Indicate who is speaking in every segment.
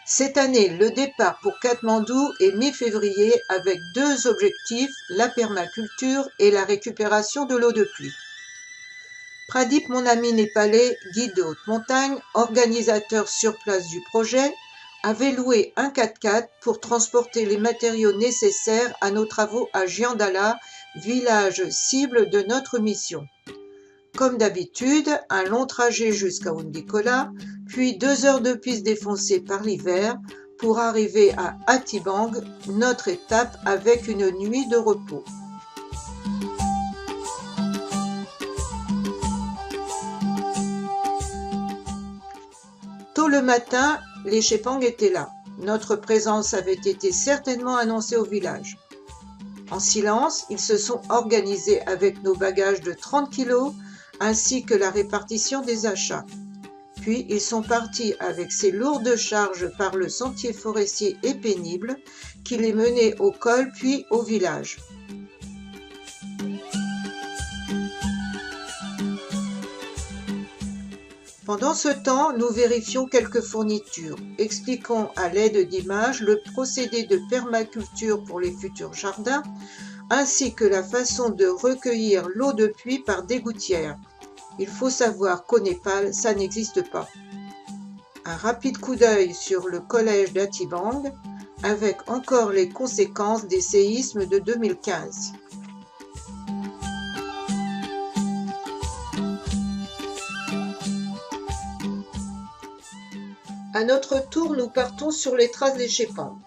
Speaker 1: Cette année, le départ pour Katmandou est mi-février avec deux objectifs, la permaculture et la récupération de l'eau de pluie. Pradip, mon ami népalais, guide de haute montagne, organisateur sur place du projet, avait loué un 4x4 pour transporter les matériaux nécessaires à nos travaux à Giandala, village cible de notre mission. Comme d'habitude, un long trajet jusqu'à Undikola, puis 2 heures de piste défoncée par l'hiver pour arriver à Atibang, notre étape avec une nuit de repos. Tôt le matin, les Shepang étaient là. Notre présence avait été certainement annoncée au village. En silence, ils se sont organisés avec nos bagages de 30 kilos ainsi que la répartition des achats. Puis ils sont partis avec ces lourdes charges par le sentier forestier et pénible qui les menait au col puis au village. Pendant ce temps, nous vérifions quelques fournitures, expliquons à l'aide d'images le procédé de permaculture pour les futurs jardins, ainsi que la façon de recueillir l'eau de pluie par des gouttières. Il faut savoir qu'au Népal, ça n'existe pas. Un rapide coup d'œil sur le collège d'Atibang, avec encore les conséquences des séismes de 2015. À notre tour, nous partons sur les traces des Shepang.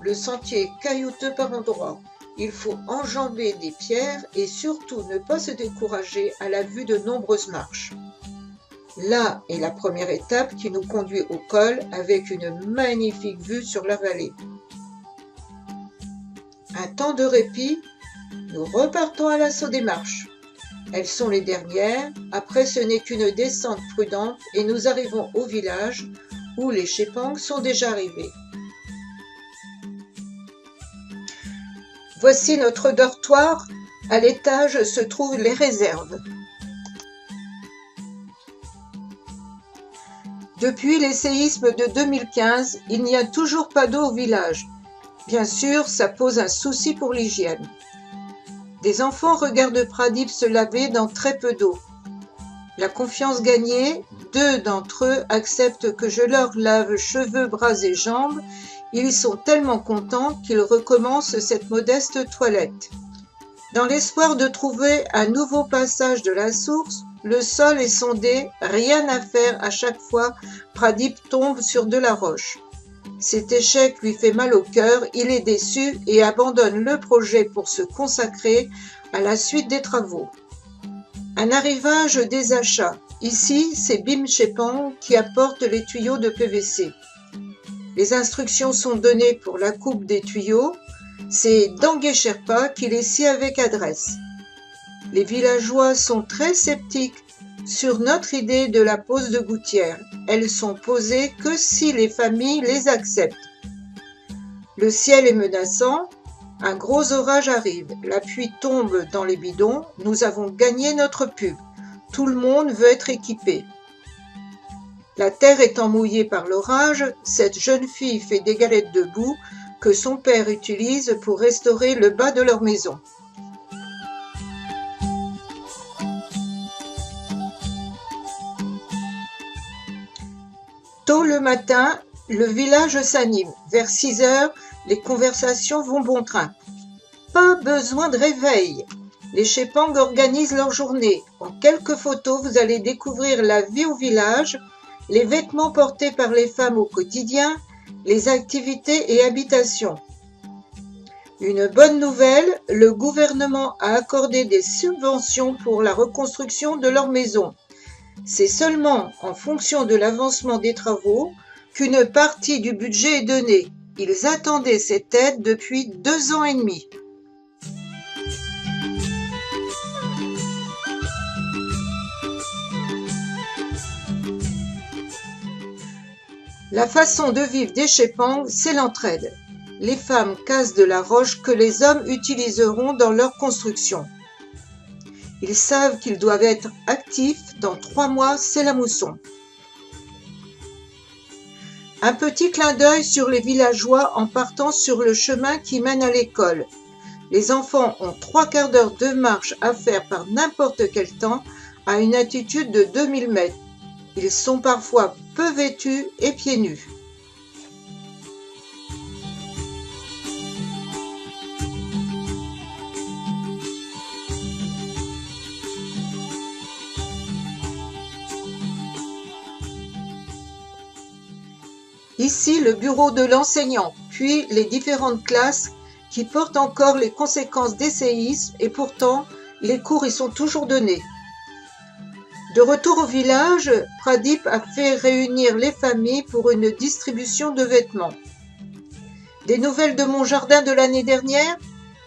Speaker 1: Le sentier est caillouteux par endroits. Il faut enjamber des pierres et surtout ne pas se décourager à la vue de nombreuses marches. Là est la première étape qui nous conduit au col avec une magnifique vue sur la vallée. Un temps de répit, nous repartons à l'assaut des marches. Elles sont les dernières, après ce n'est qu'une descente prudente et nous arrivons au village où les Shepang sont déjà arrivés. Voici notre dortoir. À l'étage se trouvent les réserves. Depuis les séismes de 2015, il n'y a toujours pas d'eau au village. Bien sûr, ça pose un souci pour l'hygiène. Des enfants regardent Pradip se laver dans très peu d'eau. La confiance gagnée, 2 d'entre eux acceptent que je leur lave cheveux, bras et jambes. Ils sont tellement contents qu'ils recommencent cette modeste toilette. Dans l'espoir de trouver un nouveau passage de la source, le sol est sondé, rien à faire à chaque fois, Pradip tombe sur de la roche. Cet échec lui fait mal au cœur, il est déçu et abandonne le projet pour se consacrer à la suite des travaux. Un arrivage des achats. Ici, c'est Bim Shepang qui apporte les tuyaux de PVC. Les instructions sont données pour la coupe des tuyaux. C'est Dangé Sherpa qui les scie avec adresse. Les villageois sont très sceptiques sur notre idée de la pose de gouttières. Elles sont posées que si les familles les acceptent. Le ciel est menaçant. Un gros orage arrive. La pluie tombe dans les bidons. Nous avons gagné notre pub. Tout le monde veut être équipé. La terre étant mouillée par l'orage, cette jeune fille fait des galettes de boue que son père utilise pour restaurer le bas de leur maison. Tôt le matin, le village s'anime. Vers 6 heures, les conversations vont bon train. Pas besoin de réveil. Les Shepang organisent leur journée. En quelques photos, vous allez découvrir la vie au village, les vêtements portés par les femmes au quotidien, les activités et habitations. Une bonne nouvelle, le gouvernement a accordé des subventions pour la reconstruction de leur maison. C'est seulement en fonction de l'avancement des travaux qu'une partie du budget est donnée. Ils attendaient cette aide depuis 2 ans et demi. La façon de vivre des Shepang, c'est l'entraide. Les femmes cassent de la roche que les hommes utiliseront dans leur construction. Ils savent qu'ils doivent être actifs. Dans 3 mois, c'est la mousson. Un petit clin d'œil sur les villageois en partant sur le chemin qui mène à l'école. Les enfants ont 3/4 d'heure de marche à faire par n'importe quel temps à une altitude de 2000 mètres. Ils sont parfois peu vêtus et pieds nus. Ici, le bureau de l'enseignant, puis les différentes classes qui portent encore les conséquences des séismes et pourtant, les cours y sont toujours donnés. De retour au village, Pradip a fait réunir les familles pour une distribution de vêtements. Des nouvelles de mon jardin de l'année dernière?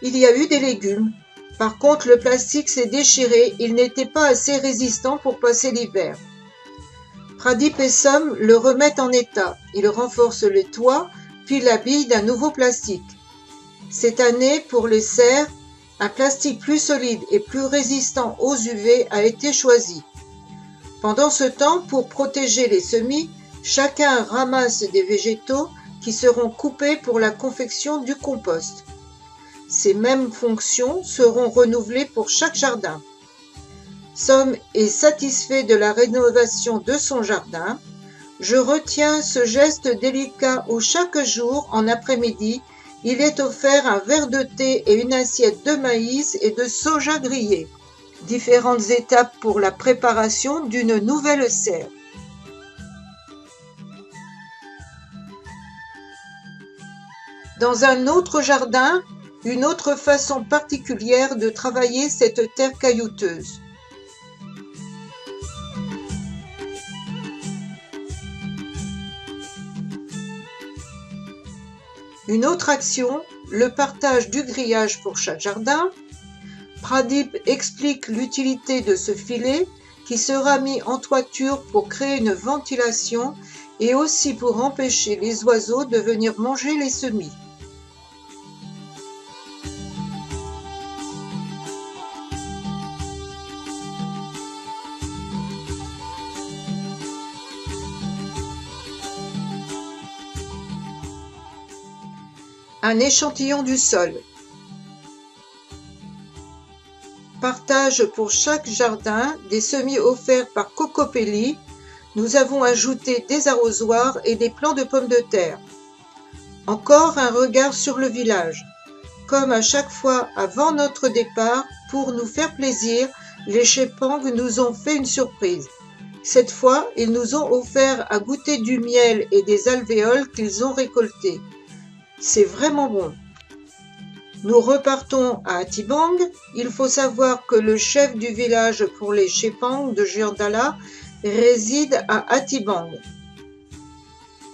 Speaker 1: Il y a eu des légumes. Par contre, le plastique s'est déchiré, il n'était pas assez résistant pour passer l'hiver. Pradip et Som le remettent en état. Ils renforcent le toit, puis l'habillent d'un nouveau plastique. Cette année, pour les serres, un plastique plus solide et plus résistant aux UV a été choisi. Pendant ce temps, pour protéger les semis, chacun ramasse des végétaux qui seront coupés pour la confection du compost. Ces mêmes fonctions seront renouvelées pour chaque jardin. Som est satisfait de la rénovation de son jardin. Je retiens ce geste délicat où chaque jour, en après-midi, il est offert un verre de thé et une assiette de maïs et de soja grillé. Différentes étapes pour la préparation d'une nouvelle serre. Dans un autre jardin, une autre façon particulière de travailler cette terre caillouteuse. Une autre action, le partage du grillage pour chaque jardin. Pradip explique l'utilité de ce filet qui sera mis en toiture pour créer une ventilation et aussi pour empêcher les oiseaux de venir manger les semis. Un échantillon du sol. Partage pour chaque jardin des semis offerts par Cocopelli. Nous avons ajouté des arrosoirs et des plants de pommes de terre. Encore un regard sur le village. Comme à chaque fois avant notre départ, pour nous faire plaisir, les Chepang nous ont fait une surprise. Cette fois, ils nous ont offert à goûter du miel et des alvéoles qu'ils ont récoltés. C'est vraiment bon. Nous repartons à Atibang. Il faut savoir que le chef du village pour les Chepang de Giordala réside à Atibang.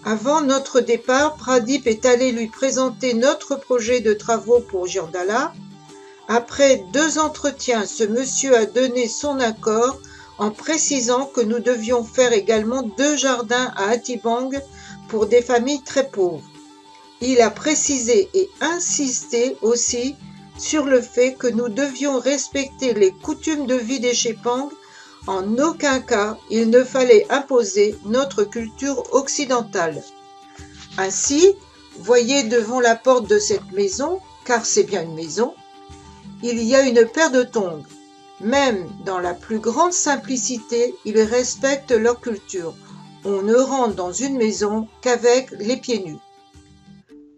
Speaker 1: Avant notre départ, Pradip est allé lui présenter notre projet de travaux pour Giordala. Après 2 entretiens, ce monsieur a donné son accord en précisant que nous devions faire également 2 jardins à Atibang pour des familles très pauvres. Il a précisé et insisté aussi sur le fait que nous devions respecter les coutumes de vie des Chepang. En aucun cas, il ne fallait imposer notre culture occidentale. Ainsi, voyez devant la porte de cette maison, car c'est bien une maison, il y a une paire de tongs. Même dans la plus grande simplicité, ils respectent leur culture. On ne rentre dans une maison qu'avec les pieds nus.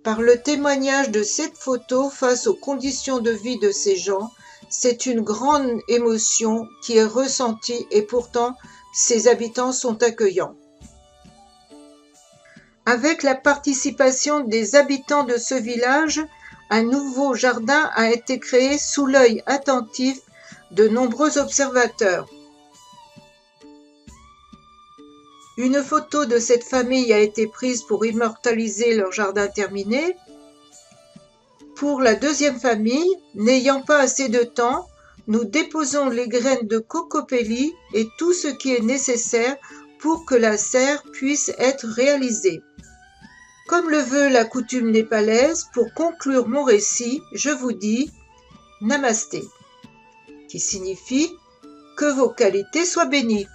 Speaker 1: Par le témoignage de cette photo face aux conditions de vie de ces gens, c'est une grande émotion qui est ressentie et pourtant ces habitants sont accueillants. Avec la participation des habitants de ce village, un nouveau jardin a été créé sous l'œil attentif de nombreux observateurs. Une photo de cette famille a été prise pour immortaliser leur jardin terminé. Pour la deuxième famille, n'ayant pas assez de temps, nous déposons les graines de Cocopelli et tout ce qui est nécessaire pour que la serre puisse être réalisée. Comme le veut la coutume népalaise, pour conclure mon récit, je vous dis Namasté, qui signifie que vos qualités soient bénies.